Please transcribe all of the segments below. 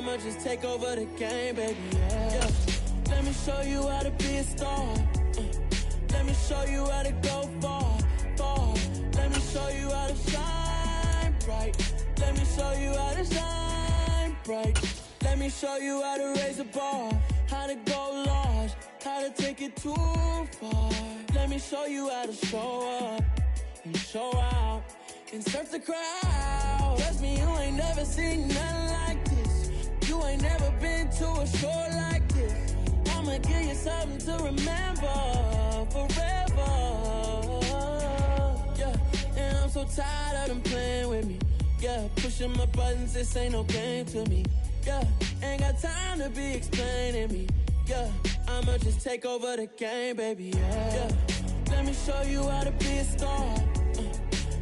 I'ma just take over the game, baby, yeah. Let me show you how to be a star. Let me show you how to go far, far. Let me show you how to shine bright. Let me show you how to shine bright. Let me show you how to raise a bar, how to go large, how to take it too far. Let me show you how to show up and show out and surf the crowd. Trust me, you ain't never seen nothing like this. You ain't never been to a shore like this. I'ma give you something to remember forever. Yeah, and I'm so tired of them playing with me. Yeah, pushing my buttons, this ain't no game to me. Yeah, ain't got time to be explaining me. Yeah, I'ma just take over the game, baby, yeah. Let me show you how to be a star.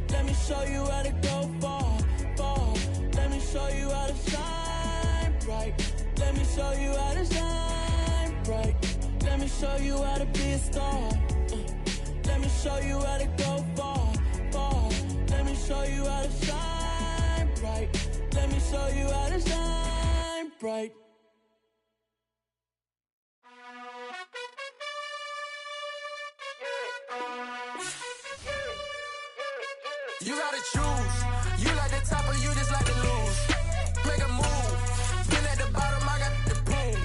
Let me show you how to go far, far. Let me show you how to shine bright. Let me show you how to shine bright. Let me show you how to be a star. Let me show you how to go far, far. Let me show you how to shine bright. Let me show you how to shine bright. You gotta choose. You like the top or you just like to lose. Make a move. Been at the bottom, I got the proof.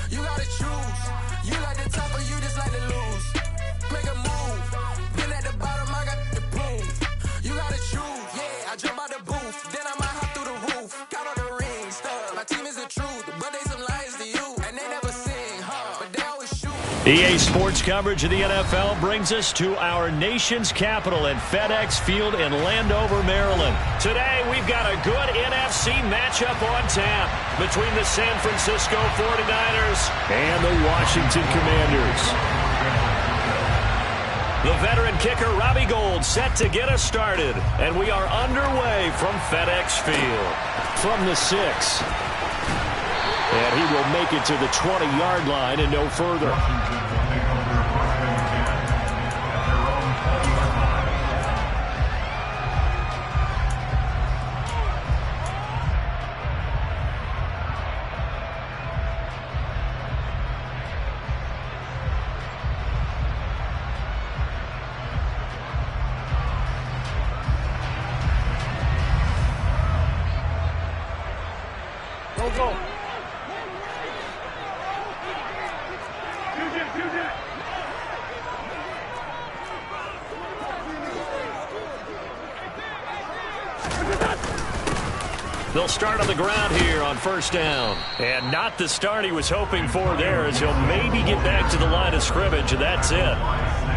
You gotta choose. You like the top or you just like to lose. Make a move. Been at the bottom, I got the proof. You gotta choose. Yeah, I jump out the booth. Then I might hop through the roof. Count on the rings, stuff. My team is the truth, but they some liars to you. And they never sing, huh? But they always shoot. EA Sports coverage of the NFL brings us to our nation's capital at FedEx Field in Landover, Maryland. Today, we've got a good NFC matchup on tap between the San Francisco 49ers and the Washington Commanders. The veteran kicker, Robbie Gould, set to get us started, and we are underway from FedEx Field. From the 6. And he will make it to the 20-yard line and no further. Go. They'll start on the ground here on first down. And not the start he was hoping for there, as he'll maybe get back to the line of scrimmage, and that's it.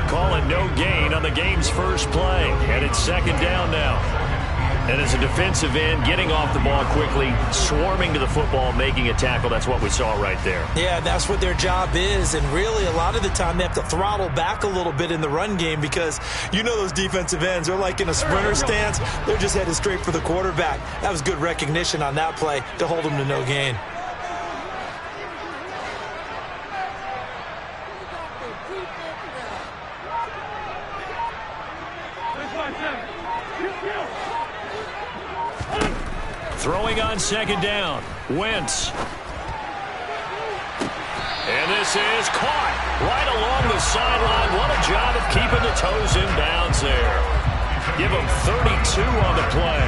Calling no gain on the game's first play. And it's second down now. And as a defensive end, getting off the ball quickly, swarming to the football, making a tackle, that's what we saw right there. Yeah, that's what their job is. And really, a lot of the time, they have to throttle back a little bit in the run game because you know those defensive ends, they're like in a sprinter stance. They're just headed straight for the quarterback. That was good recognition on that play to hold them to no gain. Throwing on second down, Wentz. And this is caught right along the sideline. What a job of keeping the toes in bounds there. Give him 32 on the play.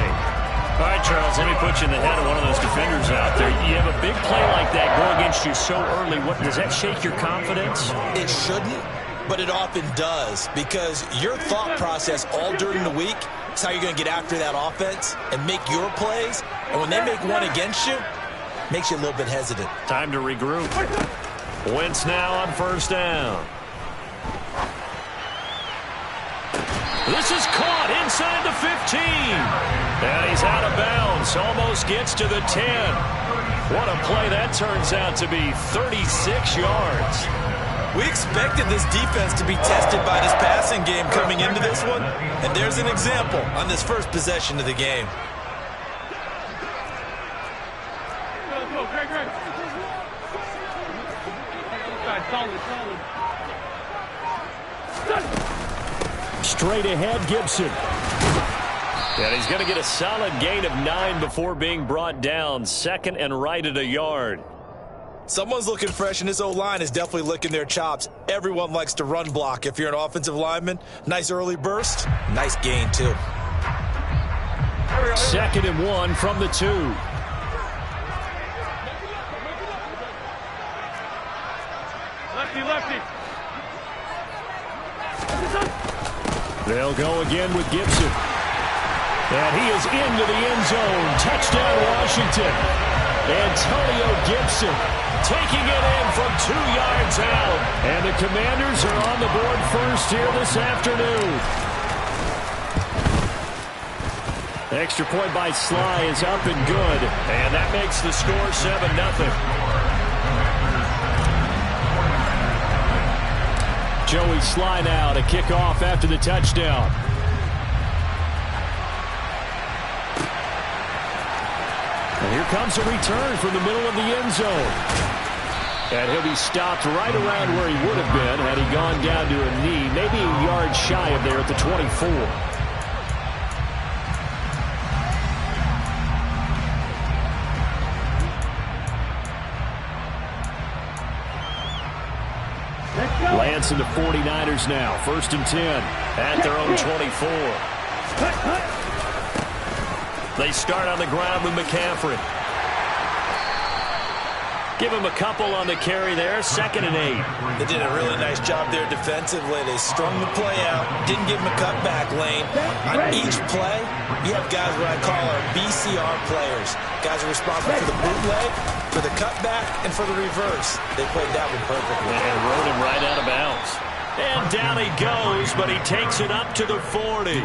All right, Charles, let me put you in the head of one of those defenders out there. You have a big play like that go against you so early. What, does that shake your confidence? It shouldn't, but it often does because your thought process all during the week is how you're going to get after that offense and make your plays. And when they make one against you, makes you a little bit hesitant. Time to regroup. Wentz now on first down. This is caught inside the 15. And he's out of bounds. Almost gets to the 10. What a play that turns out to be. 36 yards. We expected this defense to be tested by this passing game coming into this one. And there's an example on this first possession of the game. Straight ahead, Gibson. And he's going to get a solid gain of 9 before being brought down. 2nd and right at a yard. Someone's looking fresh, and this O-line is definitely licking their chops. Everyone likes to run block. If you're an offensive lineman, nice early burst, nice gain, too. 2nd and 1 from the 2. Lefty. They'll go again with Gibson. And he is into the end zone. Touchdown, Washington. Antonio Gibson taking it in from 2 yards out. And the Commanders are on the board first here this afternoon. Extra point by Sly is up and good. And that makes the score 7-0. Joey Sly now to kick off after the touchdown. And here comes a return from the middle of the end zone. And he'll be stopped right around where he would have been had he gone down to a knee, maybe a yard shy of there at the 24. Lance and the 49ers now. 1st and 10 at their own 24. They start on the ground with McCaffrey. Give him a couple on the carry there. 2nd and 8. They did a really nice job there defensively. They strung the play out. Didn't give him a cutback lane. On each play, you have guys what I call our BCR players. Guys are responsible for the bootleg, for the cutback, and for the reverse. They played that one perfectly. And rode him right out of bounds. And down he goes, but he takes it up to the 40.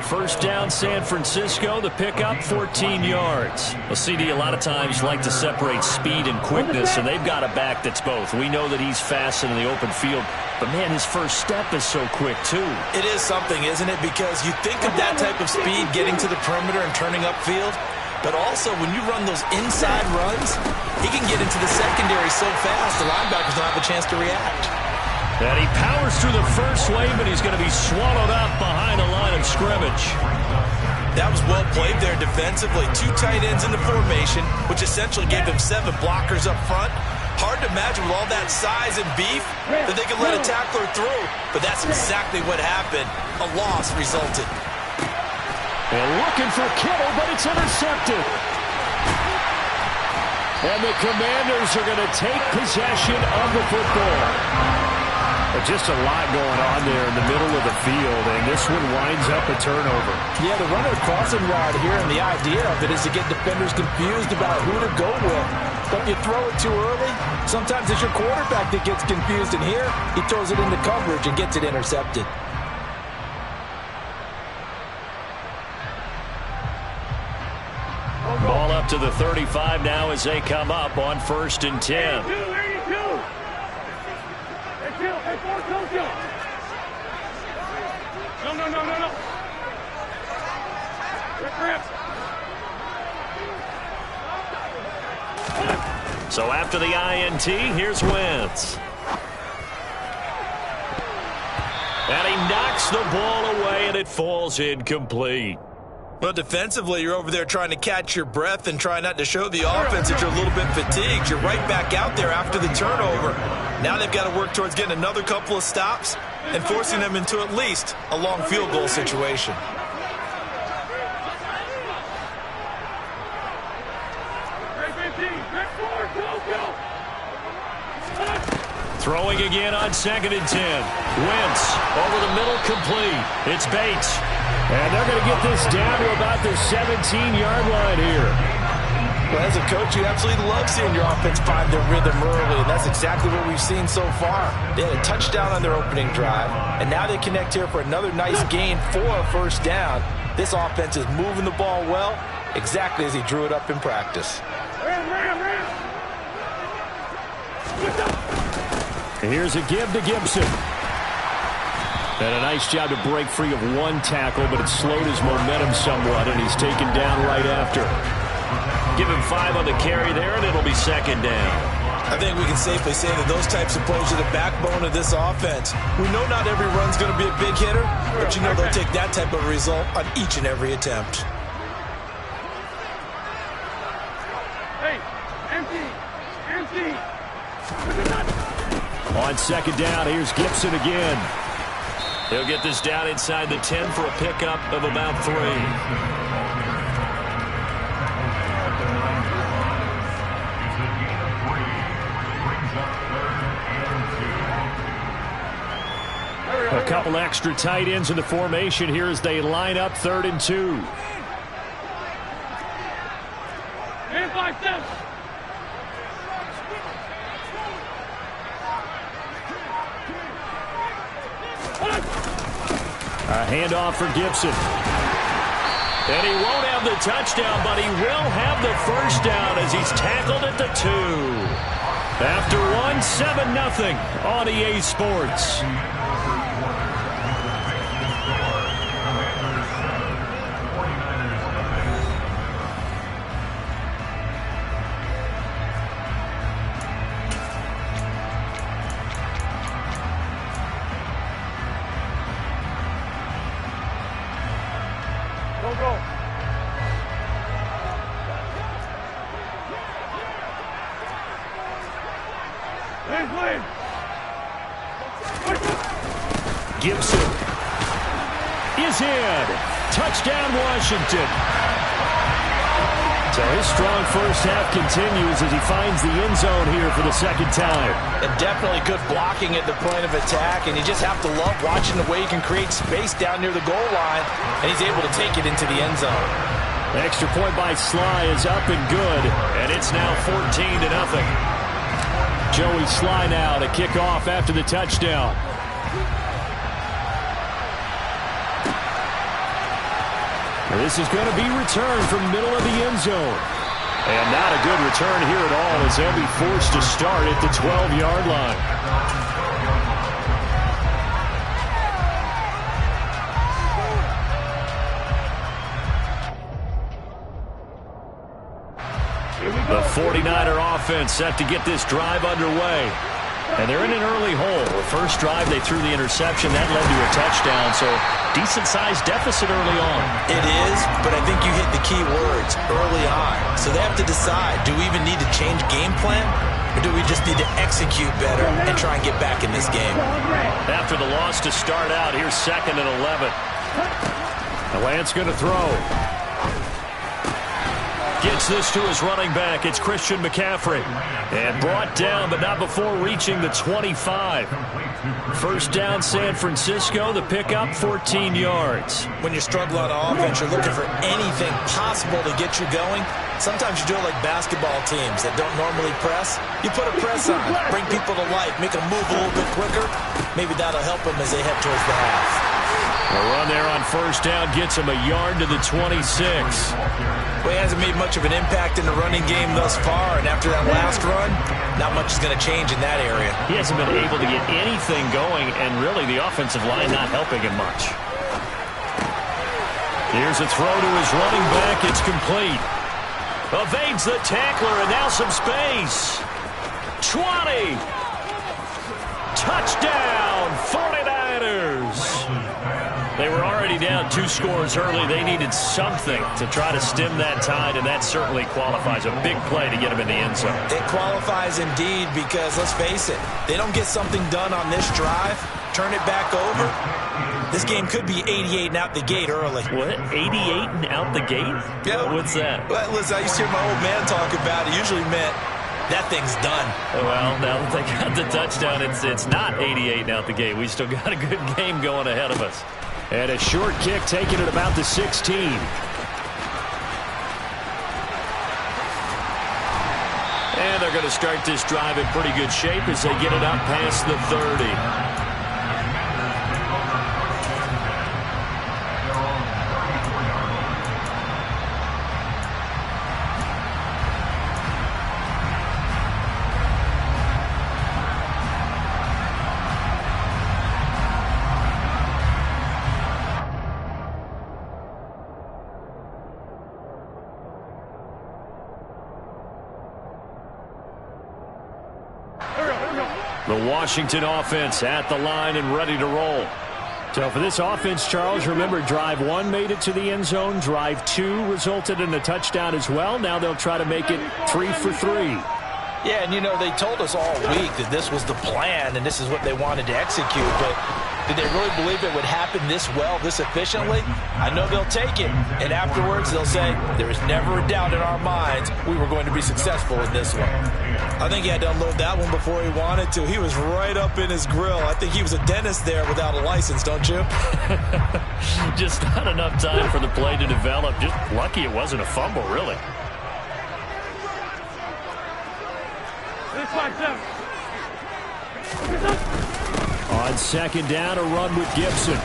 1st down, San Francisco. The pickup, 14 yards. Well, CD a lot of times like to separate speed and quickness, and they've got a back that's both. We know that he's fast in the open field, but, man, his first step is so quick, too. It is something, isn't it? Because you think of that type of speed getting to the perimeter and turning upfield, but also when you run those inside runs, he can get into the secondary so fast the linebackers don't have a chance to react. And he powers through the first wave, but he's going to be swallowed up behind the line of scrimmage. That was well played there defensively. 2 tight ends in the formation, which essentially gave them 7 blockers up front. Hard to imagine with all that size and beef that they could let a tackler through, but that's exactly what happened. A loss resulted. And looking for Kittle, but it's intercepted. And the Commanders are going to take possession of the football. Just a lot going on there in the middle of the field, and this one winds up a turnover. Yeah, the runner crossing route here, and the idea of it is to get defenders confused about who to go with. But if you throw it too early, sometimes it's your quarterback that gets confused, and here he throws it into coverage and gets it intercepted. Ball up to the 35 now as they come up on 1st and 10. No. So after the INT, here's Wentz. And he knocks the ball away, and it falls incomplete. Well, defensively, you're over there trying to catch your breath and try not to show the offense that you're a little bit fatigued. You're right back out there after the turnover. Now they've got to work towards getting another couple of stops and forcing them into at least a long field goal situation. Throwing again on 2nd and 10. Wentz over the middle, complete. It's Bates. And they're going to get this down to about the 17-yard line here. Well, as a coach, you absolutely love seeing your offense find their rhythm early, and that's exactly what we've seen so far. They had a touchdown on their opening drive, and now they connect here for another nice gain for a 1st down. This offense is moving the ball well, exactly as he drew it up in practice. Here's a give to Gibson. And a nice job to break free of one tackle, but it slowed his momentum somewhat, and he's taken down right after. Give him 5 on the carry there, and it'll be 2nd down. I think we can safely say that those types of plays are the backbone of this offense. We know not every run's going to be a big hitter, but you know they'll take that type of result on each and every attempt. Hey, empty. On second down, here's Gibson again. He'll get this down inside the 10 for a pickup of about 3. A couple extra tight ends in the formation here as they line up 3rd and 2. A handoff for Gibson. And he won't have the touchdown, but he will have the first down as he's tackled at the 2. After 7-0 on EA Sports. Gibson is in. Touchdown, Washington. So his strong first half continues as he finds the end zone here for the second time. And definitely good blocking at the point of attack, and you just have to love watching the way he can create space down near the goal line, and he's able to take it into the end zone. The extra point by Sly is up and good, and it's now 14-0. Joey Sly now to kick off after the touchdown. This is going to be returned from middle of the end zone. And not a good return here at all as they'll be forced to start at the 12-yard line. The 49er offense set to get this drive underway. And they're in an early hole. The first drive, they threw the interception. That led to a touchdown, so decent-sized deficit early on. It is, but I think you hit the key words, early on. So they have to decide, do we even need to change game plan, or do we just need to execute better and try and get back in this game? After the loss to start out, here's 2nd and 11. The Lance going to throw. Gets this to his running back. It's Christian McCaffrey. And brought down, but not before reaching the 25. First down, San Francisco. The pickup, 14 yards. When you struggle on offense, you're looking for anything possible to get you going. Sometimes you do it like basketball teams that don't normally press. You put a press on, bring people to life, make them move a little bit quicker. Maybe that'll help them as they head towards the half. A run there on first down gets him a yard to the 26. Well, he hasn't made much of an impact in the running game thus far, and after that last run, not much is going to change in that area. He hasn't been able to get anything going, and really the offensive line not helping him much. Here's a throw to his running back. It's complete. Evades the tackler, and now some space. 20. Touchdown, 49ers. They were already down 2 scores early. They needed something to try to stem that tide, and that certainly qualifies. A big play to get them in the end zone. It qualifies indeed because, let's face it, they don't get something done on this drive, turn it back over, this game could be 88 and out the gate early. What? 88 and out the gate? Yeah. What's that? Well, listen, I used to hear my old man talk about it. Usually meant that thing's done. Well, now that they got the touchdown, it's not 88 and out the gate. We still got a good game going ahead of us. And a short kick taken at about the 16. And they're going to start this drive in pretty good shape as they get it up past the 30. The Washington offense at the line and ready to roll. So for this offense, Charles, remember, drive 1 made it to the end zone. Drive 2 resulted in a touchdown as well. Now they'll try to make it 3 for 3. Yeah, and, you know, they told us all week that this was the plan and this is what they wanted to execute. But did they really believe it would happen this well, this efficiently? I know they'll take it. And afterwards, they'll say, there was never a doubt in our minds we were going to be successful in this one. I think he had to unload that one before he wanted to. He was right up in his grill. I think he was a dentist there without a license, don't you? Just not enough time for the play to develop. Just lucky it wasn't a fumble, really. On second down, a run with Gibson.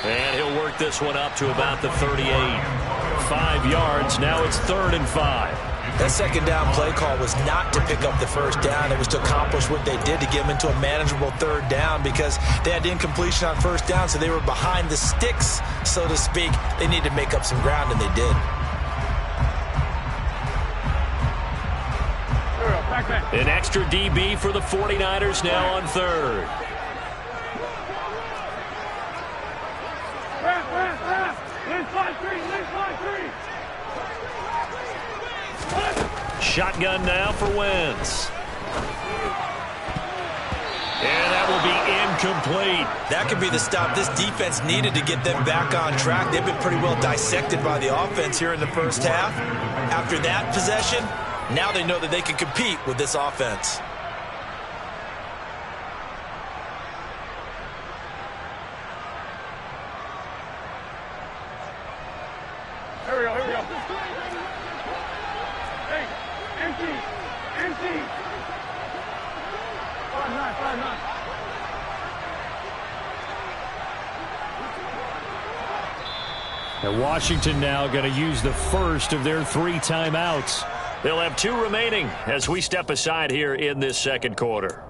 And he'll work this one up to about the 38. 5 yards. Now it's 3rd and 5. That second down play call was not to pick up the first down. It was to accomplish what they did to get them into a manageable 3rd down because they had incompletion on first down, so they were behind the sticks, so to speak. They needed to make up some ground, and they did. An extra DB for the 49ers now on 3rd. Shotgun now for Wentz. And that will be incomplete. That could be the stop this defense needed to get them back on track. They've been pretty well dissected by the offense here in the first half. After that possession, now they know that they can compete with this offense. Here we go, here we go. Hey, empty, empty. 5-9, 5-9. And Washington now going to use the first of their 3 timeouts. They'll have 2 remaining as we step aside here in this second quarter.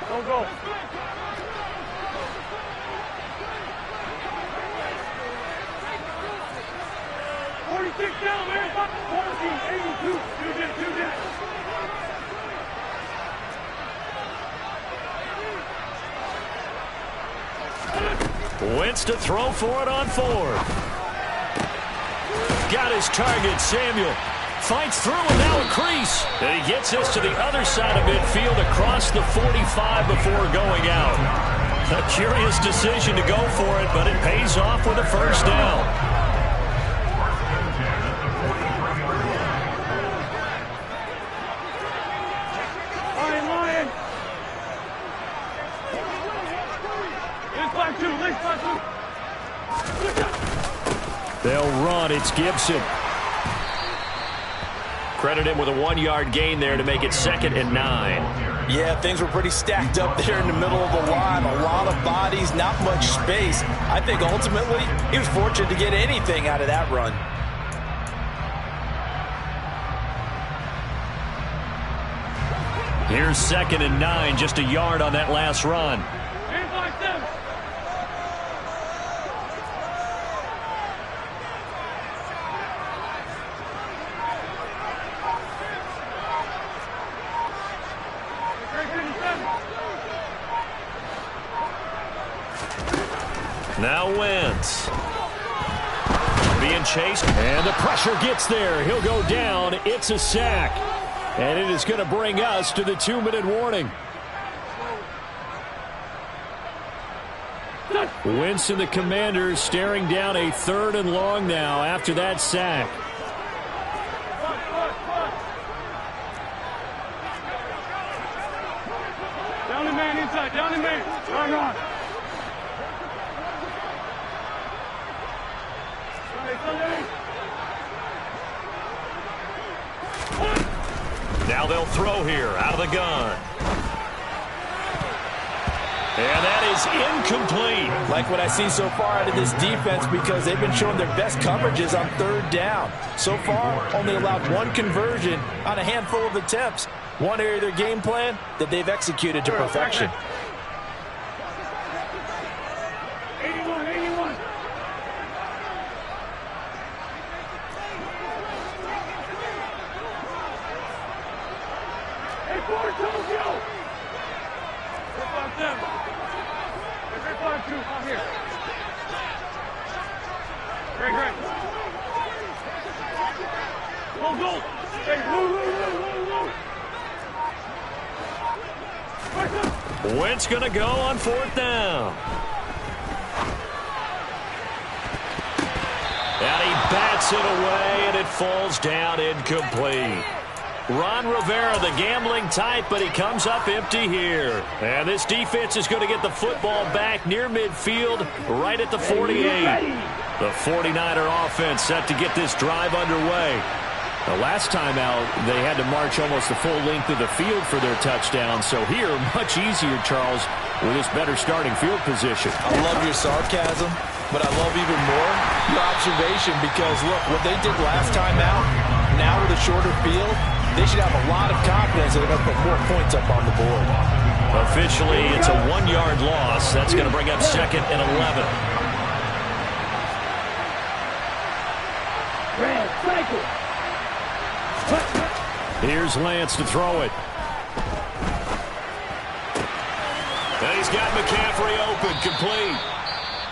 Don't go. 46 down, man. 14, 82. You did. Wentz to throw for it on 4th. Got his target, Samuel. Fights through and now a crease. And he gets us to the other side of midfield across the 45 before going out. A curious decision to go for it, but it pays off with a first down. Lion. They'll run. It's Gibson. Credit him with a 1-yard gain there to make it 2nd and 9. Yeah, things were pretty stacked up there in the middle of the line. A lot of bodies, not much space. I think ultimately he was fortunate to get anything out of that run. Here's 2nd and 9, just a yard on that last run. Now Wentz. Being chased, and the pressure gets there. He'll go down. It's a sack. And it is going to bring us to the 2-minute warning. Wentz and the Commanders staring down a 3rd and long now after that sack. Down the man inside, down the man. Run. Now they'll throw here out of the gun. And that is incomplete. Like what I see so far out of this defense because they've been showing their best coverages on 3rd down. So far, only allowed 1 conversion on a handful of attempts. One area of their game plan that they've executed to perfection. 81. them. Great, 5-2, out here. Great. Go. Hey, woo. Wentz going to go on 4th down. And he bats it away, and it falls down incomplete. Ron Rivera, the gambling type, but he comes up empty here. And this defense is going to get the football back near midfield, right at the 48. The 49er offense set to get this drive underway. The last time out, they had to march almost the full length of the field for their touchdown. So here, much easier, Charles, with this better starting field position. I love your sarcasm, but I love even more your observation because, look, what they did last time out, now with a shorter field, they should have a lot of confidence that they're going to put more points up on the board. Officially, it's a 1-yard loss. That's going to bring up 2nd and 11. Here's Lance to throw it. And he's got McCaffrey open, complete.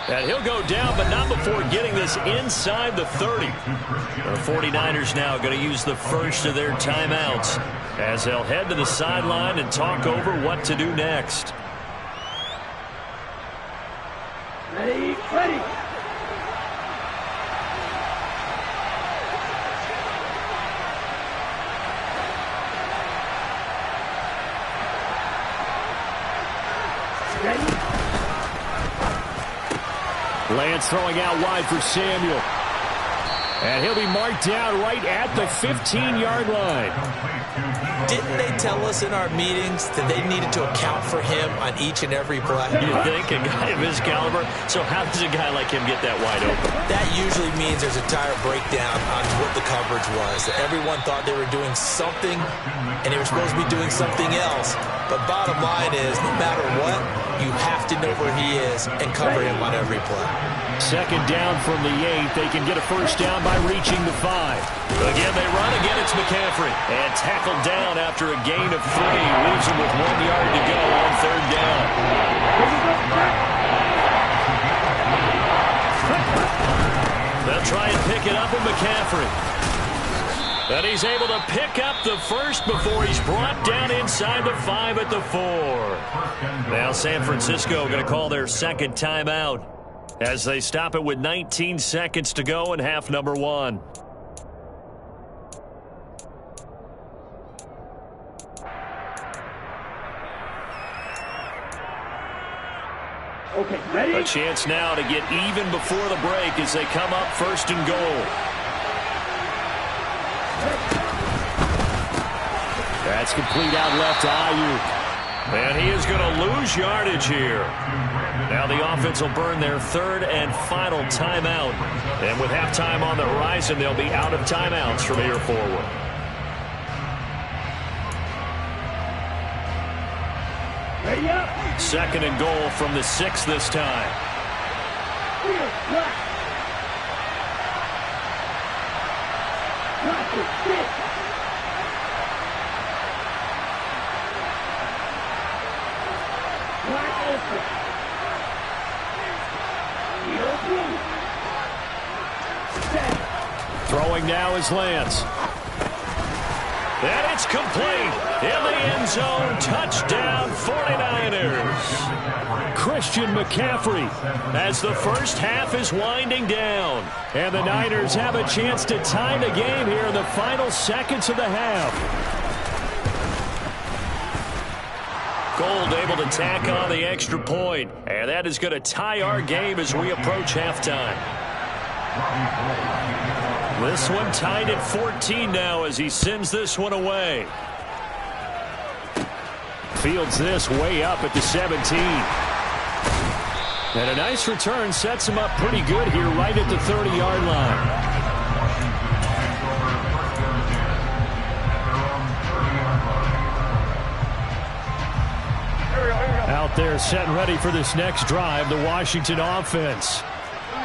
And he'll go down, but not before getting this inside the 30. The 49ers now going to use the first of their timeouts as they'll head to the sideline and talk over what to do next. Ready. Lance throwing out wide for Samuel. And he'll be marked down right at the 15-yard line. Didn't they tell us in our meetings that they needed to account for him on each and every play? You think? A guy of his caliber? So how does a guy like him get that wide open? That usually means there's a tire breakdown on what the coverage was. That everyone thought they were doing something, and they were supposed to be doing something else. But bottom line is, no matter what, you have to know where he is and cover him on every play. 2nd down from the 8. They can get a first down by reaching the 5. Again, they run. Again, it's McCaffrey. And tackled down after a gain of 3. Leaves him with 1 yard to go on 3rd down. They'll try and pick it up with McCaffrey. And he's able to pick up the first before he's brought down inside the 5 at the 4. Now San Francisco going to call their 2nd timeout as they stop it with 19 seconds to go in half number 1. Okay, ready? A chance now to get even before the break as they come up 1st and goal. That's complete out left to Ayuk. And he is going to lose yardage here. Now the offense will burn their 3rd and final timeout. And with halftime on the horizon, they'll be out of timeouts from here forward. Ready up. 2nd and goal from the 6 this time. Throwing now is Lance. And it's complete in the end zone. Touchdown 49ers. Christian McCaffrey as the first half is winding down. And the Niners have a chance to tie the game here in the final seconds of the half. Gold able to tack on the extra point. And that is going to tie our game as we approach halftime. This one tied at 14 now as he sends this one away. Fields this way up at the 17. And a nice return sets him up pretty good here right at the 30-yard line. Out there set and ready for this next drive, the Washington offense.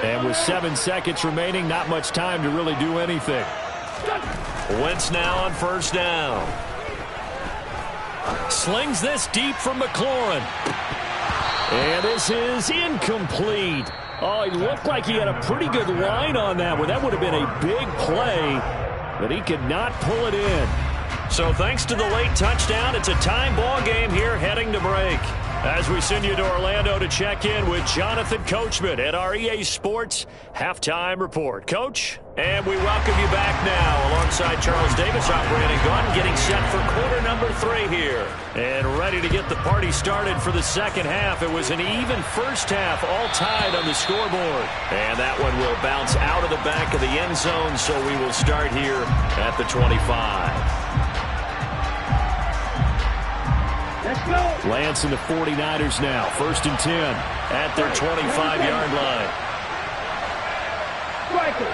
And with 7 seconds remaining, not much time to really do anything. Wentz now on 1st down. Slings this deep from McLaurin. And this is incomplete. Oh, he looked like he had a pretty good line on that one. That would have been a big play, but he could not pull it in. So thanks to the late touchdown, it's a time ball game here heading to break. As we send you to Orlando to check in with Jonathan Coachman at our EA Sports Halftime Report. Coach, and we welcome you back now alongside Charles Davis, operating gun, getting set for quarter number 3 here. And ready to get the party started for the second half. It was an even first half, all tied on the scoreboard. And that one will bounce out of the back of the end zone, so we will start here at the 25. Lance and the 49ers now. 1st and 10 at their 25-yard line. Striker,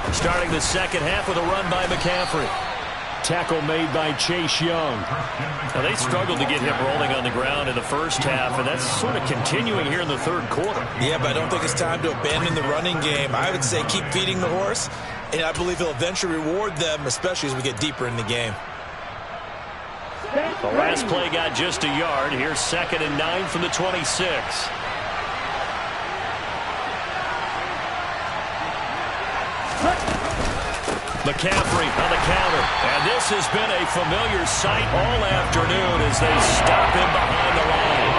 3-3. Starting the second half with a run by McCaffrey. Tackle made by Chase Young. Now, they struggled to get him rolling on the ground in the first half, and that's sort of continuing here in the third quarter. Yeah, but I don't think it's time to abandon the running game. I would say keep feeding the horse, and I believe he'll eventually reward them, especially as we get deeper in the game. The last play got just a yard. Here's 2nd and 9 from the 26. McCaffrey on the counter. And this has been a familiar sight all afternoon as they stop him behind the line.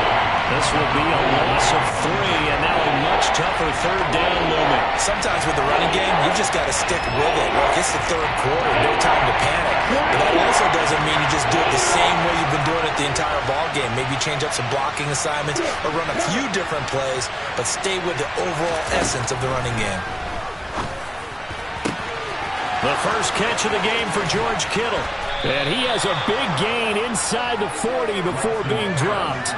This will be a loss of 3, and now a much tougher third down looming. Sometimes with the running game, you just got to stick with it. Look, it's the third quarter, no time to panic. But that also doesn't mean you just do it the same way you've been doing it the entire ball game. Maybe change up some blocking assignments or run a few different plays, but stay with the overall essence of the running game. The first catch of the game for George Kittle. And he has a big gain inside the 40 before being dropped.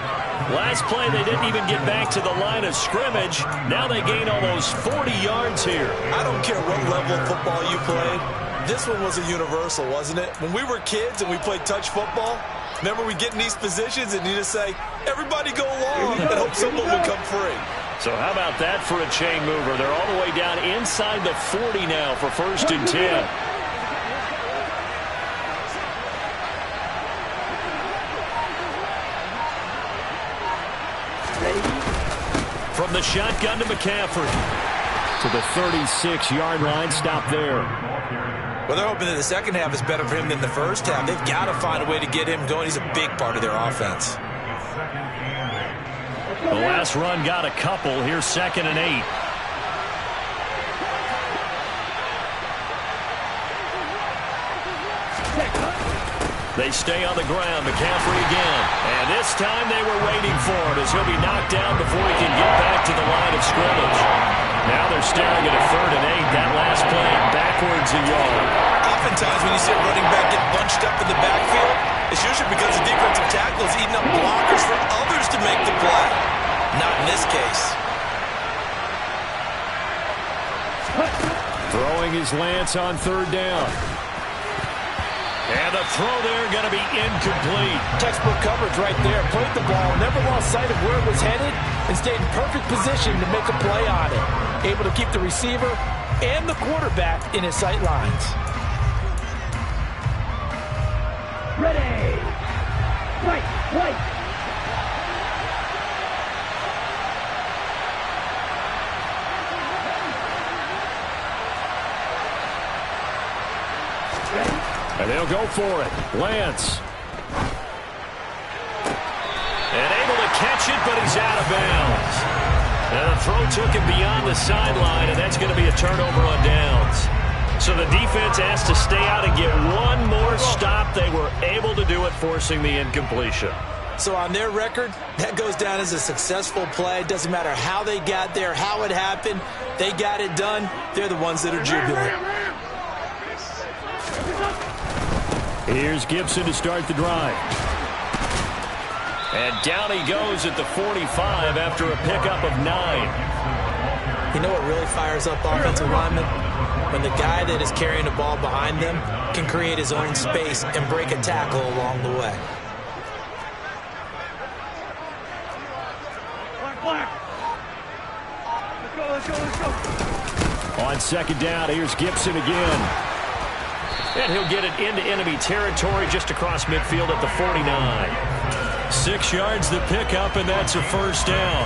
Last play, they didn't even get back to the line of scrimmage. Now they gain almost 40 yards here. I don't care what level of football you played. This one was a universal, wasn't it? When we were kids and we played touch football, remember we get in these positions and you just say, everybody go along and hope someone will come free. So how about that for a chain mover? They're all the way down inside the 40 now for 1st and 10. From the shotgun to McCaffrey. To the 36-yard line. Stop there. Well, they're hoping that the second half is better for him than the first half. They've got to find a way to get him going. He's a big part of their offense. The last run got a couple. Here's 2nd and 8. They stay on the ground. McCaffrey again. And this time they were waiting for him as he'll be knocked down before he can get back to the line of scrimmage. Now they're staring at a 3rd and 8. That last play backwards a yard. Oftentimes when you see a running back get bunched up in the backfield, it's usually because the defensive tackle is eating up blockers for others to make the play. Not in this case. Throwing his Lance on 3rd down. And the throw there going to be incomplete. Textbook coverage right there. Played the ball, never lost sight of where it was headed, and stayed in perfect position to make a play on it. Able to keep the receiver and the quarterback in his sight lines. Ready. Right. And they'll go for it. Lance. And able to catch it, but he's out of bounds. And the throw took him beyond the sideline, and that's going to be a turnover on downs. So the defense has to stay out and get one more stop. They were able to do it, forcing the incompletion. So on their record, that goes down as a successful play. It doesn't matter how they got there, how it happened. They got it done. They're the ones that are jubilant. Here's Gibson to start the drive. And down he goes at the 45 after a pickup of 9. You know what really fires up offensive linemen? When the guy that is carrying the ball behind them can create his own space and break a tackle along the way. Black. Let's go. On 2nd down, here's Gibson again. And he'll get it into enemy territory just across midfield at the 49. 6 yards the pickup, and that's a first down.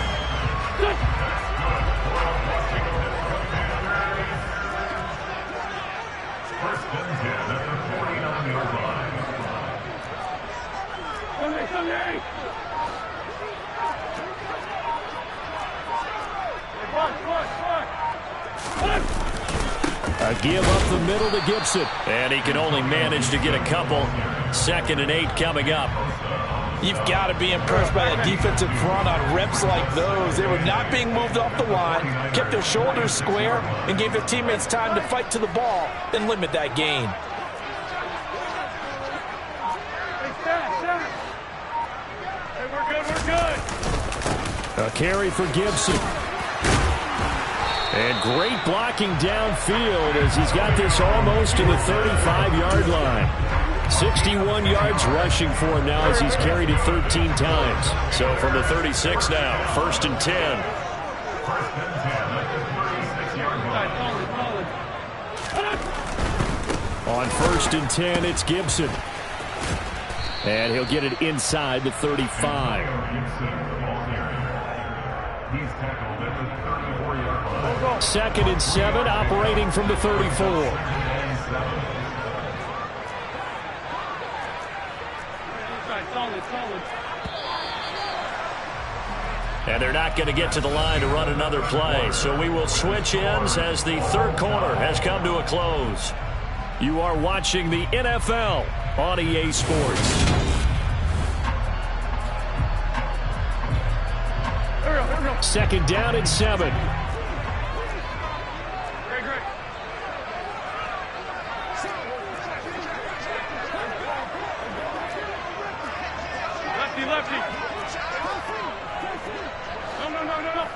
A give up the middle to Gibson. And he can only manage to get a couple. 2nd and 8 coming up. You've got to be impressed by that defensive front on reps like those. They were not being moved off the line, kept their shoulders square, and gave their teammates time to fight to the ball and limit that gain. Hey, we're good, we're good. A carry for Gibson. And great blocking downfield as he's got this almost to the 35-yard line. 61 yards rushing for him now as he's carried it 13 times. So from the 36 now, 1st and 10. On 1st and 10, it's Gibson. And he'll get it inside the 35. 2nd and 7, operating from the 34. And they're not going to get to the line to run another play. So we will switch ends as the 3rd quarter has come to a close. You are watching the NFL on EA Sports. Second down and 7. Lefty. No.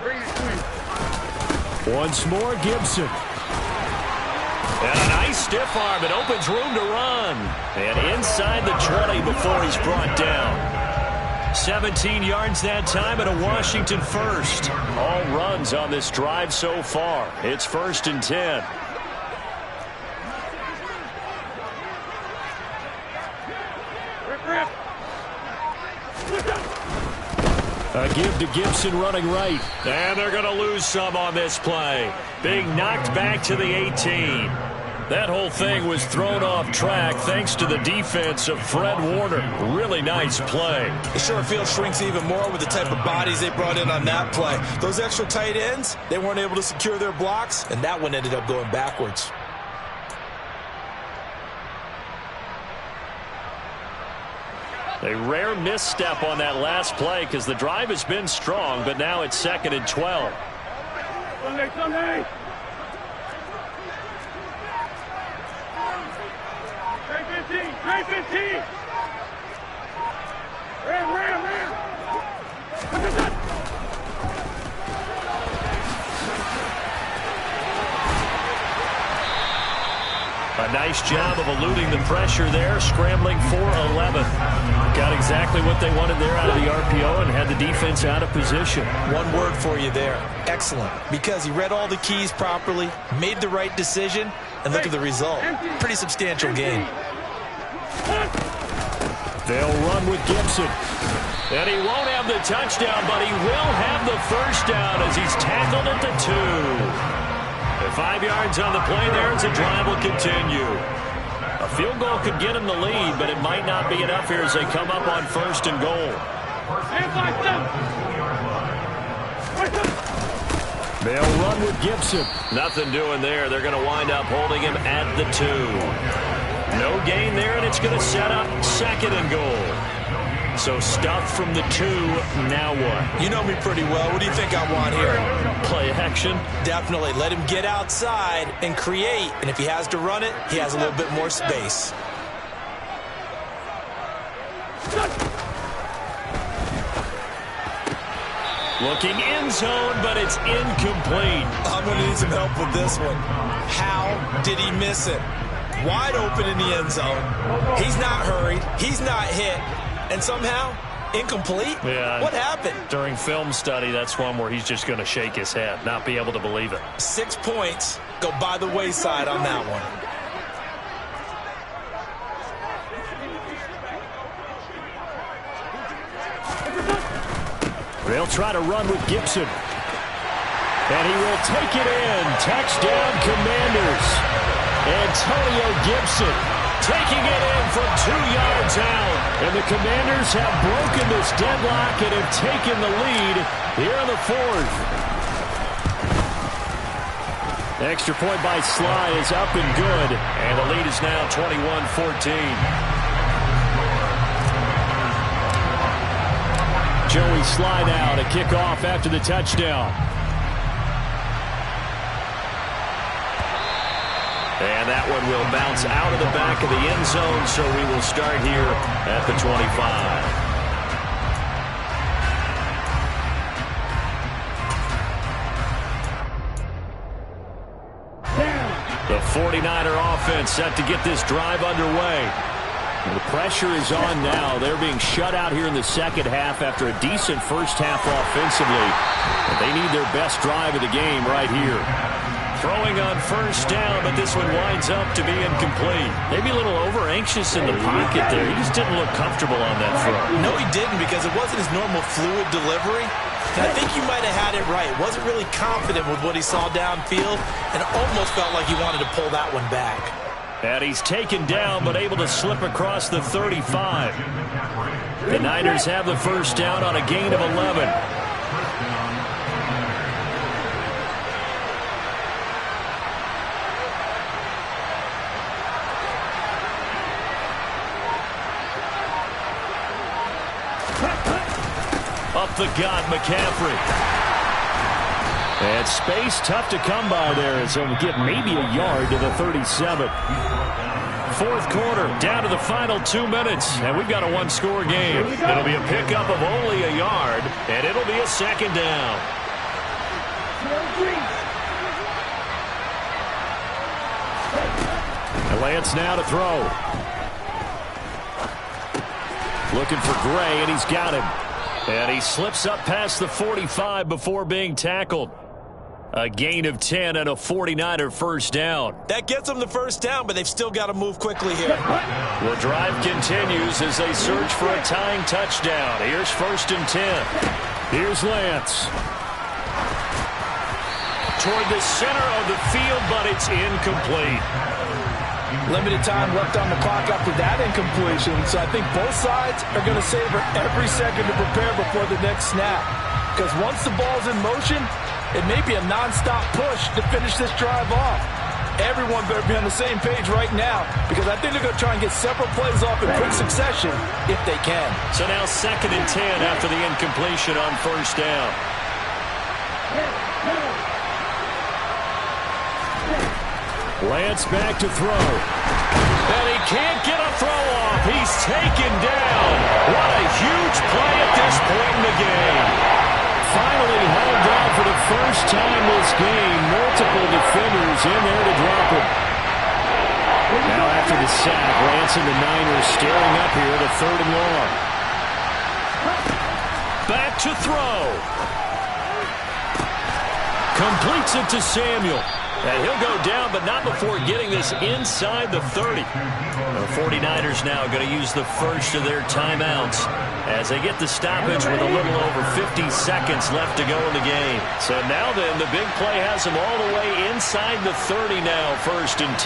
Bring it to him. Once more, Gibson. And a nice stiff arm. It opens room to run. And inside the 20 before he's brought down. 17 yards that time and a Washington first. All runs on this drive so far. It's 1st and 10. A give to Gibson running right. And they're going to lose some on this play. Being knocked back to the 18. That whole thing was thrown off track thanks to the defense of Fred Warner. Really nice play. The short field shrinks even more with the type of bodies they brought in on that play. Those extra tight ends, they weren't able to secure their blocks, and that one ended up going backwards. A rare misstep on that last play because the drive has been strong, but now it's 2nd and 12. Sunday. Trey 15. Ram. A nice job of eluding the pressure there, scrambling for 11. Got exactly what they wanted there out of the RPO and had the defense out of position. One word for you there, excellent, because he read all the keys properly, made the right decision, and look at the result. Pretty substantial gain. They'll run with Gibson. And he won't have the touchdown, but he will have the first down as he's tackled at the 2. 5 yards on the play there as the drive will continue. A field goal could get him the lead, but it might not be enough here as they come up on 1st and goal. They'll run with Gibson. Nothing doing there. They're going to wind up holding him at the 2. No gain there, and it's going to set up 2nd and goal. So stuff from the 2, now what? You know me pretty well. What do you think I want here? Play action? Definitely. Let him get outside and create. And if he has to run it, he has a little bit more space. Looking end zone, but it's incomplete. I'm going to need some help with this one. How did he miss it? Wide open in the end zone. He's not hurried. He's not hit. And somehow, incomplete? Yeah. What happened? During film study, that's one where he's just going to shake his head, not be able to believe it. 6 points go by the wayside on that one. try to run with Gibson. And he will take it in. Touchdown, Commanders. Antonio Gibson taking it in from 2 yards out. And the Commanders have broken this deadlock and have taken the lead here in the 4th. Extra point by Sly is up and good. And the lead is now 21-14. Joey Sly now to kick off after the touchdown. And that one will bounce out of the back of the end zone, so we will start here at the 25. The 49er offense set to get this drive underway. The pressure is on now. They're being shut out here in the second half after a decent first half offensively. But they need their best drive of the game right here. Throwing on first down, but this one winds up to be incomplete. Maybe a little over-anxious in the pocket there. He just didn't look comfortable on that throw. No, he didn't, because it wasn't his normal fluid delivery. And I think you might have had it right. Wasn't really confident with what he saw downfield and almost felt like he wanted to pull that one back. And he's taken down, but able to slip across the 35. The Niners have the first down on a gain of 11. Up the gut, McCaffrey. And space tough to come by there, as he'll get maybe a yard to the 37. Fourth quarter, down to the final 2 minutes, and we've got a one-score game. It'll be a pickup of only a yard, and it'll be a second down. And Lance now to throw. Looking for Gray, and he's got him. And he slips up past the 45 before being tackled. A gain of 10 and a 49er first down. That gets them the first down, but they've still got to move quickly here. The drive continues as they search for a tying touchdown. Here's 1st and 10. Here's Lance. Toward the center of the field, but it's incomplete. Limited time left on the clock after that incompletion, so I think both sides are going to savor every second to prepare before the next snap. Because once the ball's in motion, it may be a non-stop push to finish this drive off. Everyone better be on the same page right now, because I think they're going to try and get several plays off in quick succession if they can. So now 2nd and 10 after the incompletion on first down. Lance back to throw. And he can't get a throw off. He's taken down. What a huge play at this point in the game. Finally held down for the first time this game. Multiple defenders in there to drop him. Now after the sack, Lance and the Niners staring up here at a 3rd and long. Back to throw. Completes it to Samuel. And he'll go down, but not before getting this inside the 30. The 49ers now going to use the first of their timeouts as they get the stoppage with a little over 50 seconds left to go in the game. So now then, the big play has them all the way inside the 30 now, 1st and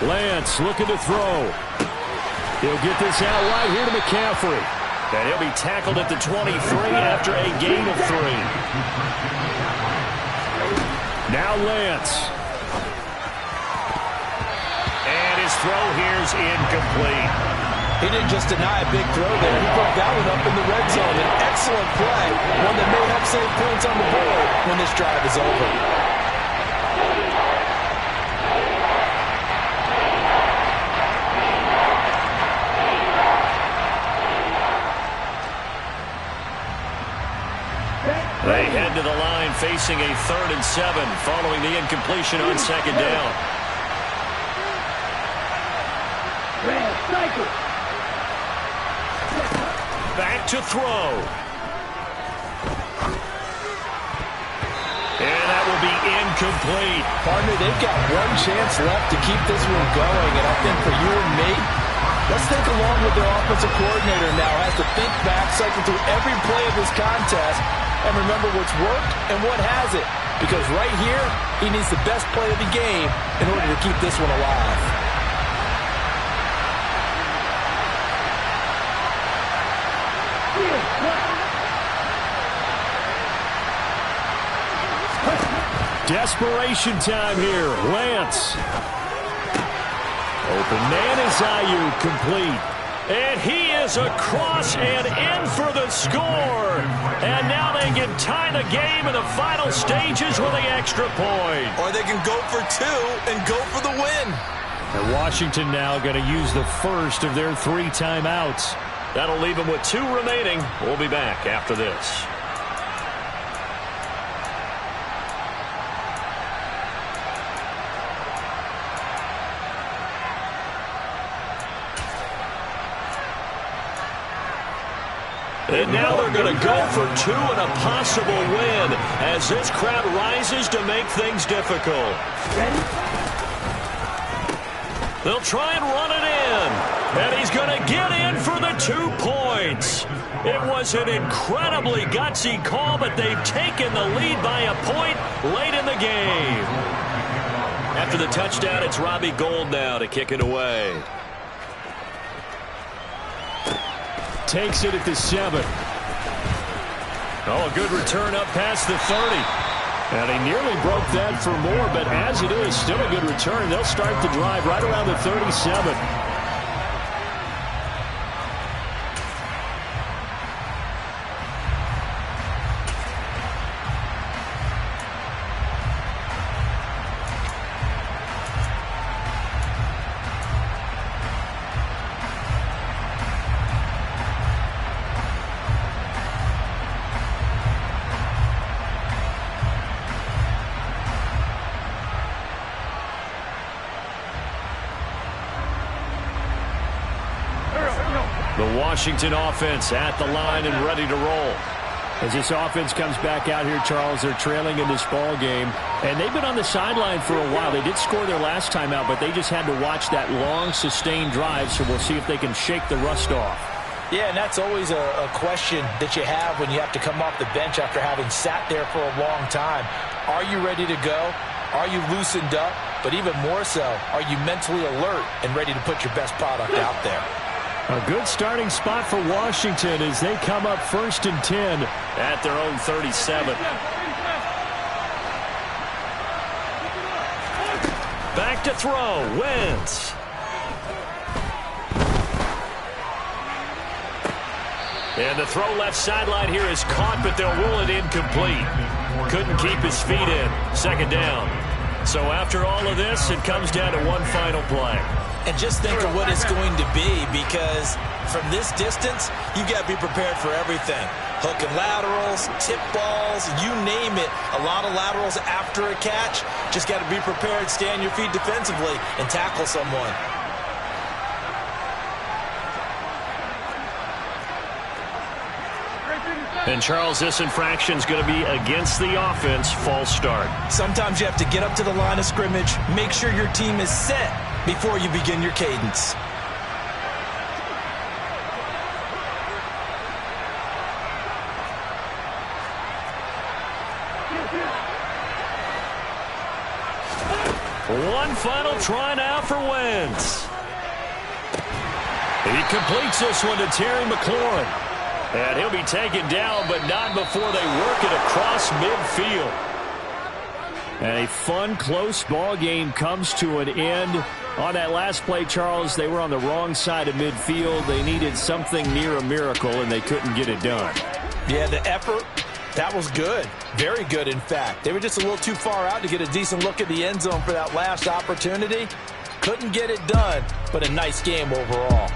10. Lance looking to throw. He'll get this out right here to McCaffrey. And he'll be tackled at the 23 after a gain of 3. Now Lance. And his throw here's incomplete. He didn't just deny a big throw there. He broke that one up in the red zone. An excellent play. One that may help save points on the board when this drive is over. They head to the line facing a 3rd and 7 following the incompletion on 2nd down. Back to throw. And that will be incomplete. Partner, they've got one chance left to keep this one going, and I think for you and me, Let's think along with their offensive coordinator now. Has to think back, cycle through every play of this contest, and remember what's worked and what hasn't. Because right here, he needs the best play of the game in order to keep this one alive. Desperation time here. Lance. Open man is Ayuk, complete. And he is across and in for the score. And now they can tie the game in the final stages with the extra point. Or they can go for two and go for the win. And Washington now going to use the first of their 3 timeouts. That'll leave them with 2 remaining. We'll be back after this. And now they're going to go for 2 and a possible win as this crowd rises to make things difficult. They'll try and run it in. And he's going to get in for the 2 points. It was an incredibly gutsy call, but they've taken the lead by a point late in the game. After the touchdown, it's Robbie Gould now to kick it away. Takes it at the 7. Oh, a good return up past the 30. And he nearly broke that for more, but as it is, still a good return. They'll start the drive right around the 37. The Washington offense at the line and ready to roll. As this offense comes back out here, Charles, they're trailing in this ball game. And they've been on the sideline for a while. They did score their last time out, but they just had to watch that long, sustained drive. So we'll see if they can shake the rust off. Yeah, and that's always a question that you have when you have to come off the bench after having sat there for a long time. Are you ready to go? Are you loosened up? But even more so, are you mentally alert and ready to put your best product out there? A good starting spot for Washington as they come up 1st and 10 at their own 37. Back to throw. Wentz. And the throw left sideline here is caught, but they'll rule it incomplete. Couldn't keep his feet in. 2nd down. So after all of this, it comes down to one final play. And just think of what it's going to be, because from this distance, you got to be prepared for everything. Hook and laterals, tip balls, you name it. A lot of laterals after a catch. Just got to be prepared, stay on your feet defensively, and tackle someone. And, Charles, this infraction is going to be against the offense. False start. Sometimes you have to get up to the line of scrimmage, make sure your team is set before you begin your cadence. One final try now for Wentz. He completes this one to Terry McLaurin. And he'll be taken down, but not before they work it across midfield. And a fun, close ball game comes to an end. On that last play, Charles, they were on the wrong side of midfield. They needed something near a miracle, and they couldn't get it done. Yeah, the effort, that was good. Very good, in fact. They were just a little too far out to get a decent look at the end zone for that last opportunity. Couldn't get it done, but a nice game overall.